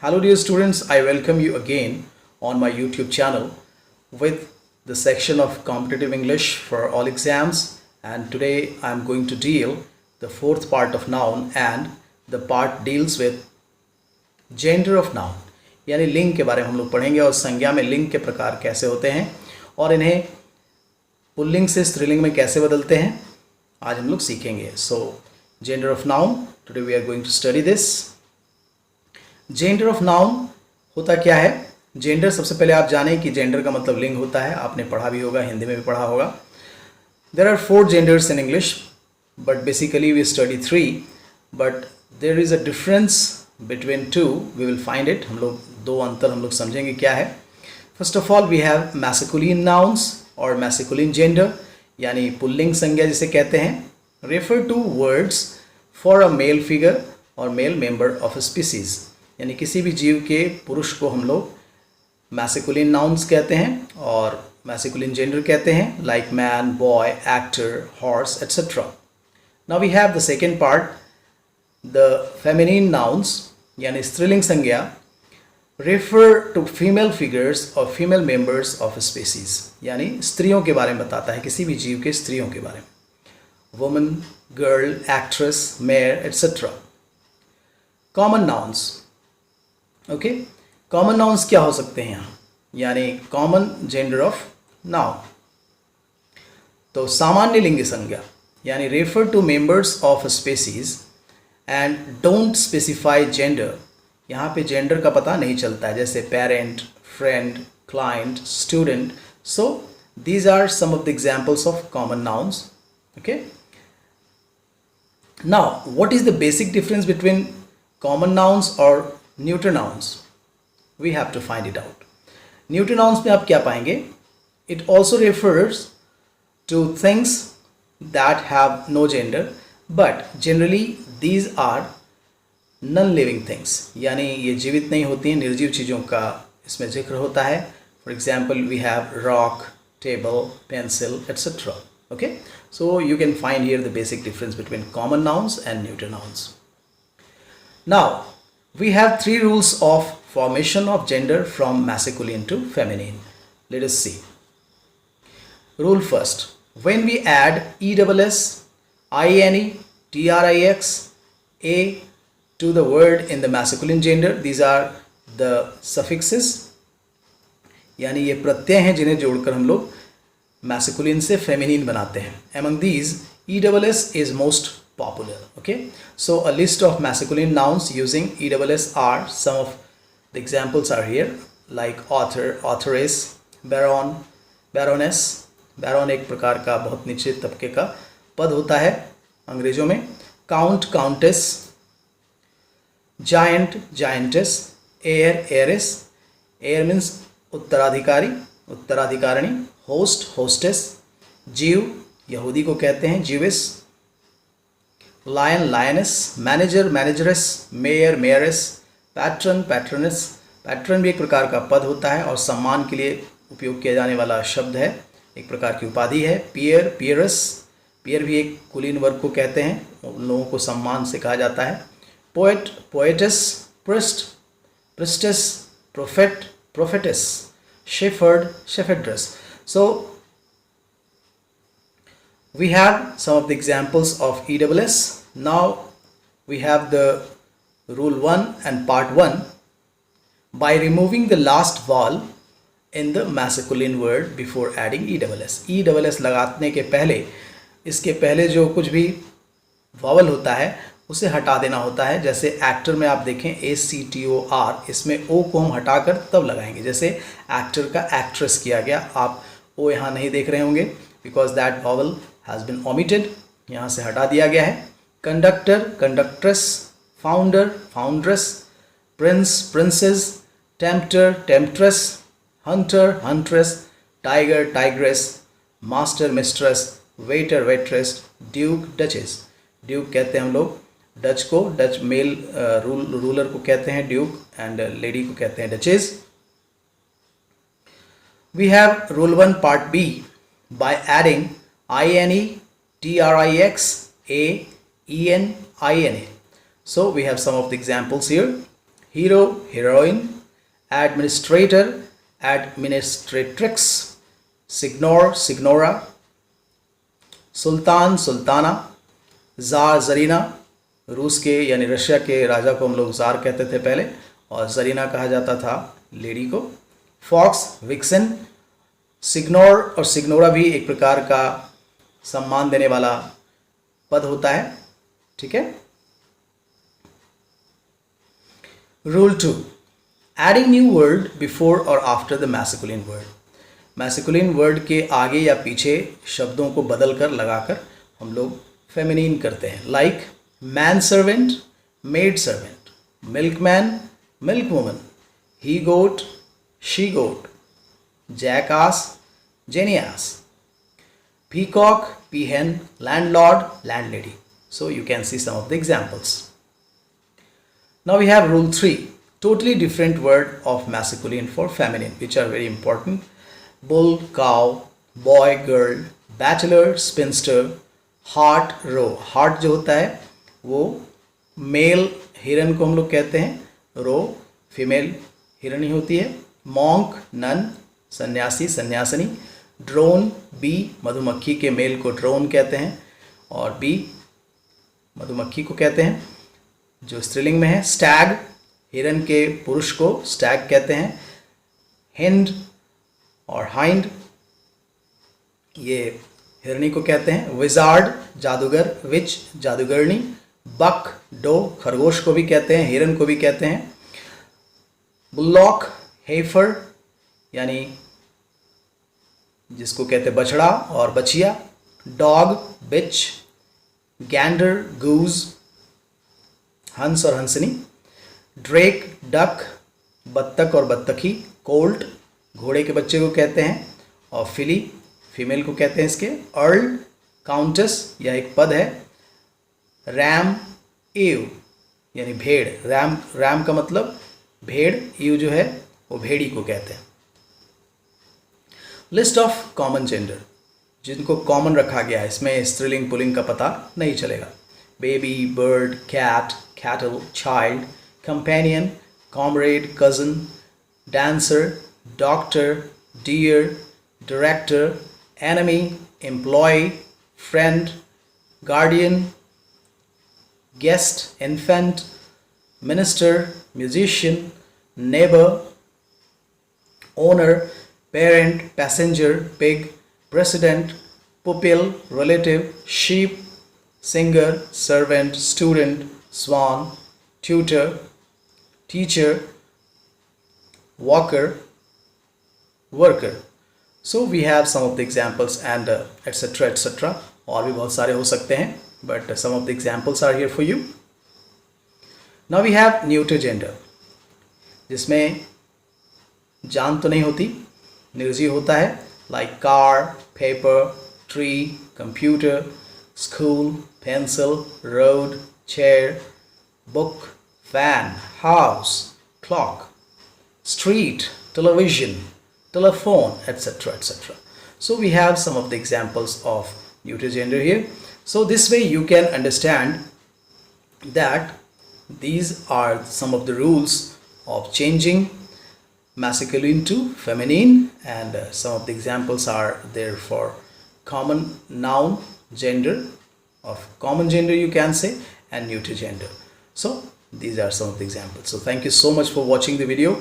Hello dear students, I welcome you again on my YouTube channel with the section of competitive English for all exams, and today I am going to deal the fourth part of noun, and the part deals with gender of noun, यानी लिंग के बारे में हम लोग पढ़ेंगे और संज्ञा में लिंग के प्रकार कैसे होते हैं और इन्हें पुल्लिंग से स्त्रीलिंग में कैसे बदलते हैं आज हम लोग सीखेंगे. So gender of noun, today we are going to study this. Gender of noun होता क्या है? जेंडर, सबसे पहले आप जानें कि जेंडर का मतलब लिंग होता है. आपने पढ़ा भी होगा, हिंदी में भी पढ़ा होगा. There are 4 genders in English, but basically we study 3, but there is a difference between 2. We will find it. हम लोग दो अंतर हम लोग समझेंगे क्या है. First of all we have masculine nouns और मैस्कुलिन जेंडर, यानी पुल्लिंग संज्ञा जिसे कहते हैं. Refer to words for a male figure और male member of a species, यानी किसी भी जीव के पुरुष को हम लोग मैस्कुलिन नाउन्स कहते हैं और मैस्कुलिन जेंडर कहते हैं, like man, boy, actor, horse etcetera. Now we have the second part, the feminine nouns, यानी स्त्रीलिंग संज्ञा रेफर टू फीमेल फिगर्स और फीमेल मेंबर्स ऑफ स्पीसीज, यानी स्त्रियों के बारे में बताता है, किसी भी जीव के स्त्रियों के बारे में. Woman, girl, actress, mayor etcetera. Common nouns. Okay, common nouns क्या हो सकते हैं यहाँ, यानी कॉमन जेंडर ऑफ नाउन. तो सामान्य लिंग संज्ञा, यानी refer to members of species and don't specify gender. यहाँ पे जेंडर का पता नहीं चलता है, जैसे parent, friend, client, student. So these are some of the examples of common nouns. Okay, now what is the basic difference between common nouns और neuter nouns? We have to find it out. Neuter nouns में आप क्या पाएंगे? It also refers to things that have no gender, but generally these are non living things, यानी ये जीवित नहीं होती हैं, निर्जीव चीज़ों का इसमें जिक्र होता है. For example we have rock, table, pencil etcetera. Okay, so you can find here the basic difference between common nouns and neuter nouns. Now we have 3 rules of formation of gender from masculine to feminine. Let us see. Rule first, when we add ESS, INE, TRIX, A to the word in the masculine gender, these are the suffixes, यानी ये प्रत्यय हैं जिन्हें जोड़कर हम लोग masculine से feminine बनाते हैं. Among these, ESS is most popular. Okay, so a list of masculine nouns using ESS are, some of the examples are here, like author, authoress, baron, baroness. baron एक प्रकार का बहुत नीचे तबके का पद होता है अंग्रेजों में. count, countess, giant, giantess, heir, heiress. heir means उत्तराधिकारी, उत्तराधिकारिणी. host, hostess. जीव, यहूदी को कहते हैं Jewish. lion, lioness. manager, manageress. mayor, mayoress. patron, patroness. patron भी एक प्रकार का पद होता है और सम्मान के लिए उपयोग किया जाने वाला शब्द है, एक प्रकार की उपाधि है. peer, peeress. peer भी एक कुलीन वर्ग को कहते हैं, उन लोगों को सम्मान से कहा जाता है. poet, poetess. priest, priestess. prophet, prophetess. shepherd, shepherdess. So we have some of the examples of ESS. Now we have the rule 1 and part 1. By removing the last vowel in the masculine word before adding ESS. ESS लगाने के पहले, इसके पहले जो कुछ भी vowel होता है उसे हटा देना होता है. जैसे एक्टर में आप देखें ACTOR, इसमें O को हम हटाकर तब लगाएंगे. जैसे एक्टर का एक्ट्रेस किया गया, आप O यहाँ नहीं देख रहे होंगे because that vowel has been omitted, यहाँ से हटा दिया गया है. Conductor, conductress. Founder, foundress. Prince, princess. Tempter, temptress. Hunter, huntress. Tiger, tigress. Master, mistress. Waiter, waitress. Duke, duchess. Duke कहते हैं हम लोग डच को, डच मेल रूलर को कहते हैं ड्यूक, एंड लेडी को कहते हैं duchess. We have rule 1 part B. by adding INE, TRIX, A, EN, INA. So we have some of the examples here. hero, heroine, administrator, administratrix, signor, signora, सुल्तान, सुल्ताना, ज़ार, ज़रीना, रूस के यानी Russia के राजा को हम लोग ज़ार कहते थे पहले, और ज़रीना कहा जाता था लेडी को। फॉक्स, विक्सन, सिग्नोर और सिग्नोरा भी एक प्रकार का सम्मान देने वाला पद होता है, ठीक है। Rule 2, adding new word before और after the masculine word. Masculine word के आगे या पीछे शब्दों को बदल कर लगाकर हम लोग फेमिनिन करते हैं। Like man servant, maid servant, milkman, milk woman, he goat, she goat, jackass, jenny ass, peacock, peahen, landlord, landlady. So you can see some of the examples. Now we have rule 3, totally different word of masculine for feminine, which are very important. Bull, cow, boy, girl, bachelor, spinster, hart, roe. Hart जो होता है वो mail हिरन को हम लोग कहते हैं, रो फीमेल हिरनी होती है। मॉन्क, नन, सन्यासी, सन्यासिनी। ड्रोन, बी, मधुमक्खी के मेल को ड्रोन कहते हैं और बी मधुमक्खी को कहते हैं जो स्त्रीलिंग में है। स्टैग, हिरन के पुरुष को स्टैग कहते हैं। हिंड और हाइंड ये हिरनी को कहते हैं। विजार्ड, जादूगर। विच, जादूगरनी। बक, डो, खरगोश को भी कहते हैं, हिरन को भी कहते हैं। बुलॉक, हेफर यानी जिसको कहते हैं बछड़ा और बछिया। डॉग, बिच। गैंडर, गूज, हंस और हंसनी। ड्रेक, डक, बत्तख और बत्तखी। कोल्ट, घोड़े के बच्चे को कहते हैं और फिली फीमेल को कहते हैं इसके। अर्ल, काउंटेस, यह एक पद है। रैम, ईव यानी भेड़। रैम का मतलब भेड़, ईव जो है वो भेड़ी को कहते हैं। लिस्ट ऑफ कॉमन जेंडर, जिनको कॉमन रखा गया है, इसमें स्त्रीलिंग पुल्लिंग का पता नहीं चलेगा। Baby, bird, cat, cattle, child, companion, comrade, cousin, dancer, doctor, deer, director, enemy, employ, friend, guardian, guest, infant, minister, musician, neighbour, owner, parent, passenger, pig, president, pupil, relative, sheep, singer, servant, student, swan, tutor, teacher, walker, worker. So we have some of the examples and etc etc. और भी बहुत सारे हो सकते हैं, but some of the examples are here for you. Now we have neuter gender, जिसमें जान तो नहीं होती, निर्जीव होता है। Like car, paper, tree, computer, school, pencil, road, chair, book, fan, house, clock, street, television, telephone, etc etc. So we have some of the examples of neuter gender here. So this way you can understand that these are some of the rules of changing masculine to feminine, and some of the examples are there for common noun gender, of common gender you can say, and neuter gender. So these are some of the examples. So thank you so much for watching the video.